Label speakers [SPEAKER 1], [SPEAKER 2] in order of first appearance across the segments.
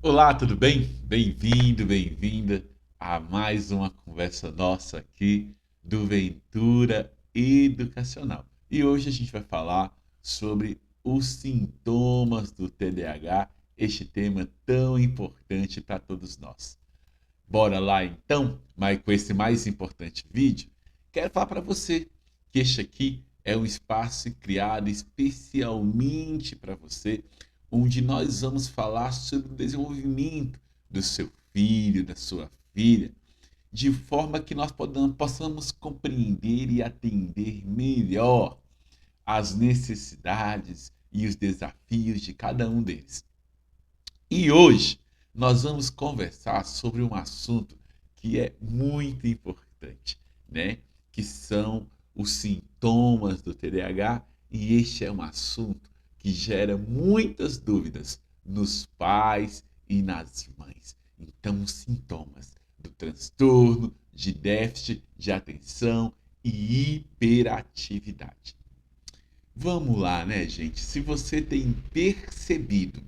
[SPEAKER 1] Olá, tudo bem? Bem-vindo, bem-vinda a mais uma conversa nossa aqui do Ventura Educacional. E hoje a gente vai falar sobre os sintomas do TDAH, este tema tão importante para todos nós. Bora lá então, mas com esse mais importante vídeo, quero falar para você que este aqui é um espaço criado especialmente para você, onde nós vamos falar sobre o desenvolvimento do seu filho, da sua filha, de forma que nós possamos compreender e atender melhor as necessidades e os desafios de cada um deles. E hoje nós vamos conversar sobre um assunto que é muito importante, né? Que são os sintomas do TDAH, e este é um assunto que gera muitas dúvidas nos pais e nas mães. Então, os sintomas do transtorno de déficit de atenção e hiperatividade. Vamos lá, né, gente? Se você tem percebido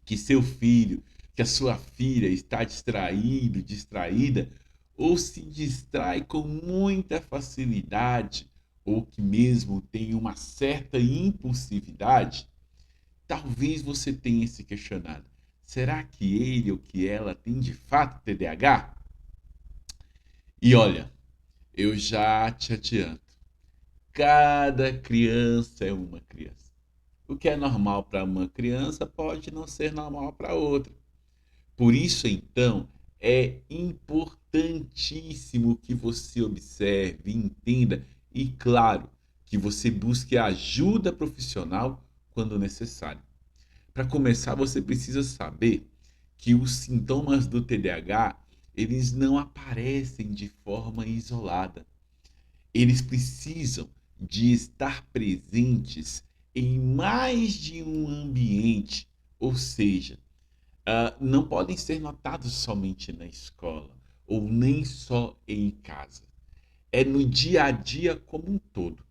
[SPEAKER 1] que seu filho, que a sua filha está distraído, distraída, ou se distrai com muita facilidade, ou que mesmo tem uma certa impulsividade, talvez você tenha se questionado: será que ele ou que ela tem de fato TDAH? E olha, eu já te adianto, cada criança é uma criança. O que é normal para uma criança pode não ser normal para outra. Por isso, então, é importantíssimo que você observe, entenda e, claro, que você busque ajuda profissional quando necessário. Para começar, você precisa saber que os sintomas do TDAH, eles não aparecem de forma isolada. Eles precisam de estar presentes em mais de um ambiente, ou seja, não podem ser notados somente na escola ou nem só em casa. É no dia a dia como um todo.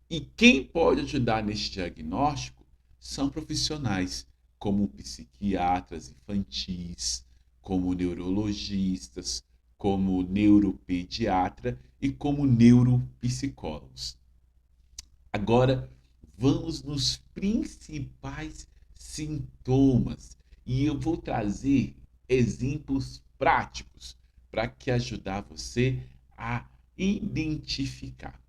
[SPEAKER 1] E quem pode ajudar nesse diagnóstico são profissionais como psiquiatras infantis, como neurologistas, como neuropediatra e como neuropsicólogos. Agora, vamos nos principais sintomas e eu vou trazer exemplos práticos para que ajudar você a identificar.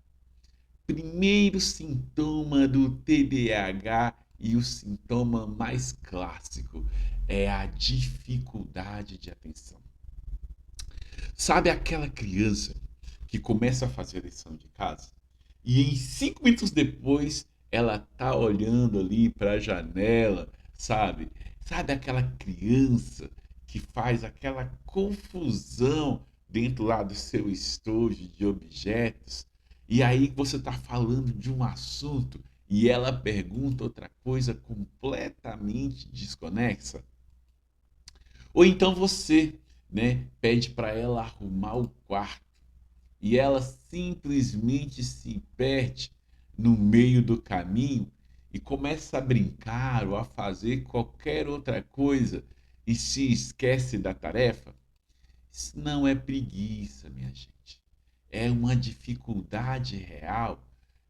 [SPEAKER 1] Primeiro sintoma do TDAH e o sintoma mais clássico é a dificuldade de atenção. Sabe aquela criança que começa a fazer a lição de casa e em 5 minutos depois ela tá olhando ali para a janela, sabe? Sabe aquela criança que faz aquela confusão dentro lá do seu estojo de objetos e aí você tá falando de um assunto e ela pergunta outra coisa completamente desconexa? Ou então você, né, pede para ela arrumar o quarto e ela simplesmente se perde no meio do caminho e começa a brincar ou a fazer qualquer outra coisa e se esquece da tarefa? Isso não é preguiça, minha gente. É uma dificuldade real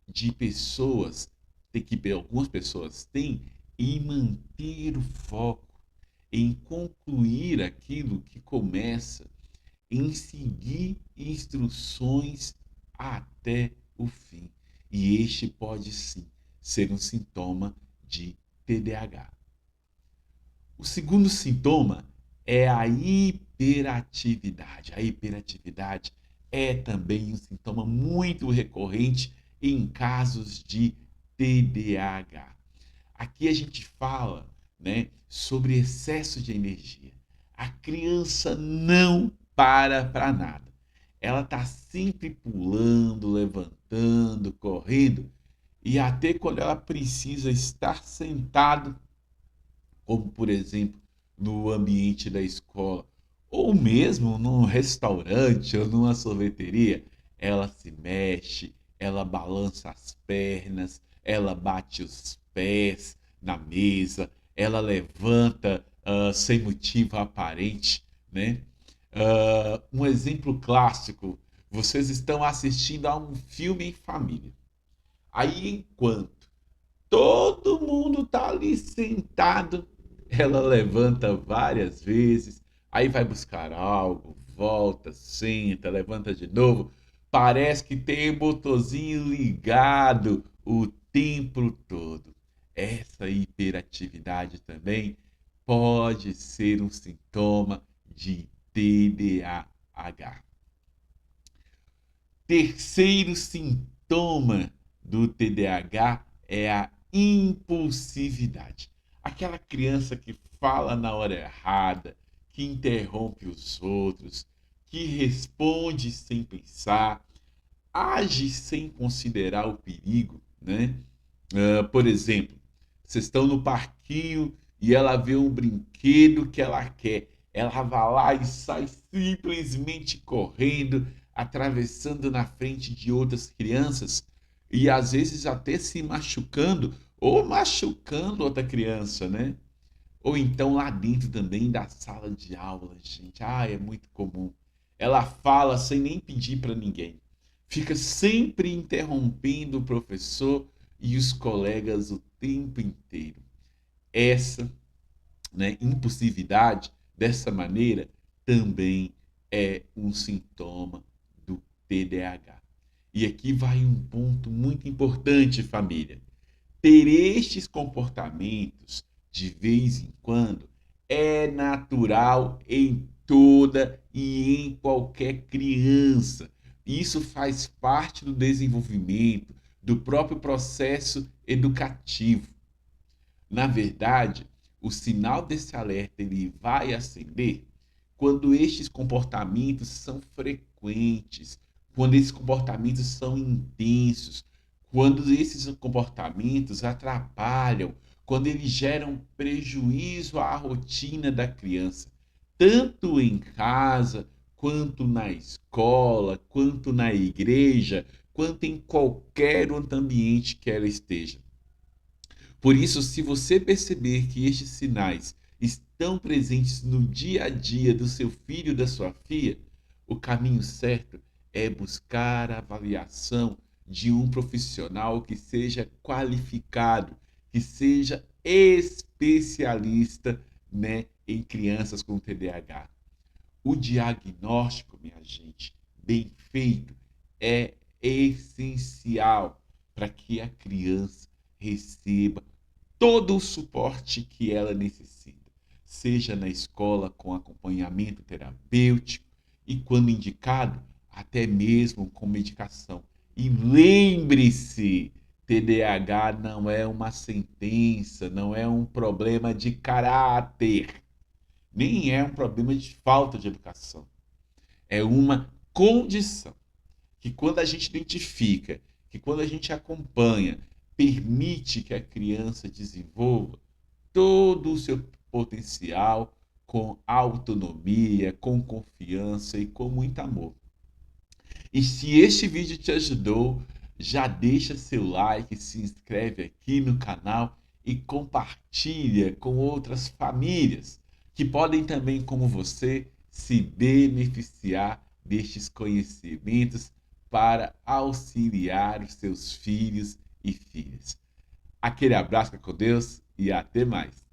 [SPEAKER 1] de pessoas, que algumas pessoas têm, em manter o foco, em concluir aquilo que começa, em seguir instruções até o fim. E este pode sim ser um sintoma de TDAH. O segundo sintoma é a hiperatividade. A hiperatividade é também um sintoma muito recorrente em casos de TDAH. Aqui a gente fala, né, sobre excesso de energia. A criança não para nada. Ela está sempre pulando, levantando, correndo, e até quando ela precisa estar sentado, como por exemplo no ambiente da escola, ou mesmo num restaurante ou numa sorveteria, ela se mexe, ela balança as pernas, ela bate os pés na mesa, ela levanta sem motivo aparente, né? Um exemplo clássico, vocês estão assistindo a um filme em família. Aí, enquanto todo mundo tá ali sentado, ela levanta várias vezes, aí vai buscar algo, volta, senta, levanta de novo. Parece que tem o motorzinho ligado o tempo todo. Essa hiperatividade também pode ser um sintoma de TDAH. Terceiro sintoma do TDAH é a impulsividade. Aquela criança que fala na hora errada, que interrompe os outros, que responde sem pensar, age sem considerar o perigo, né? Por exemplo, vocês estão no parquinho e ela vê um brinquedo que ela quer. Ela vai lá e sai simplesmente correndo, atravessando na frente de outras crianças e às vezes até se machucando ou machucando outra criança, né? Ou então lá dentro também da sala de aula, gente. Ah, é muito comum. Ela fala sem nem pedir para ninguém. Fica sempre interrompendo o professor e os colegas o tempo inteiro. Essa, né, impulsividade, dessa maneira, também é um sintoma do TDAH. E aqui vai um ponto muito importante, família. Ter estes comportamentos de vez em quando é natural em toda e em qualquer criança. Isso faz parte do desenvolvimento, do próprio processo educativo. Na verdade, o sinal desse alerta ele vai acender quando estes comportamentos são frequentes, quando esses comportamentos são intensos, quando esses comportamentos atrapalham, quando eles geram prejuízo à rotina da criança, tanto em casa, quanto na escola, quanto na igreja, quanto em qualquer outro ambiente que ela esteja. Por isso, se você perceber que estes sinais estão presentes no dia a dia do seu filho ou da sua filha, o caminho certo é buscar a avaliação de um profissional que seja qualificado, que seja especialista, né, em crianças com TDAH. O diagnóstico, minha gente, bem feito, é essencial para que a criança receba todo o suporte que ela necessita, seja na escola com acompanhamento terapêutico e, quando indicado, até mesmo com medicação. E lembre-se, TDAH não é uma sentença, não é um problema de caráter, nem é um problema de falta de educação. É uma condição que, quando a gente identifica, que quando a gente acompanha, permite que a criança desenvolva todo o seu potencial com autonomia, com confiança e com muito amor. E se este vídeo te ajudou, já deixa seu like, se inscreve aqui no canal e compartilha com outras famílias que podem também, como você, se beneficiar destes conhecimentos para auxiliar os seus filhos e filhas. Aquele abraço com Deus e até mais.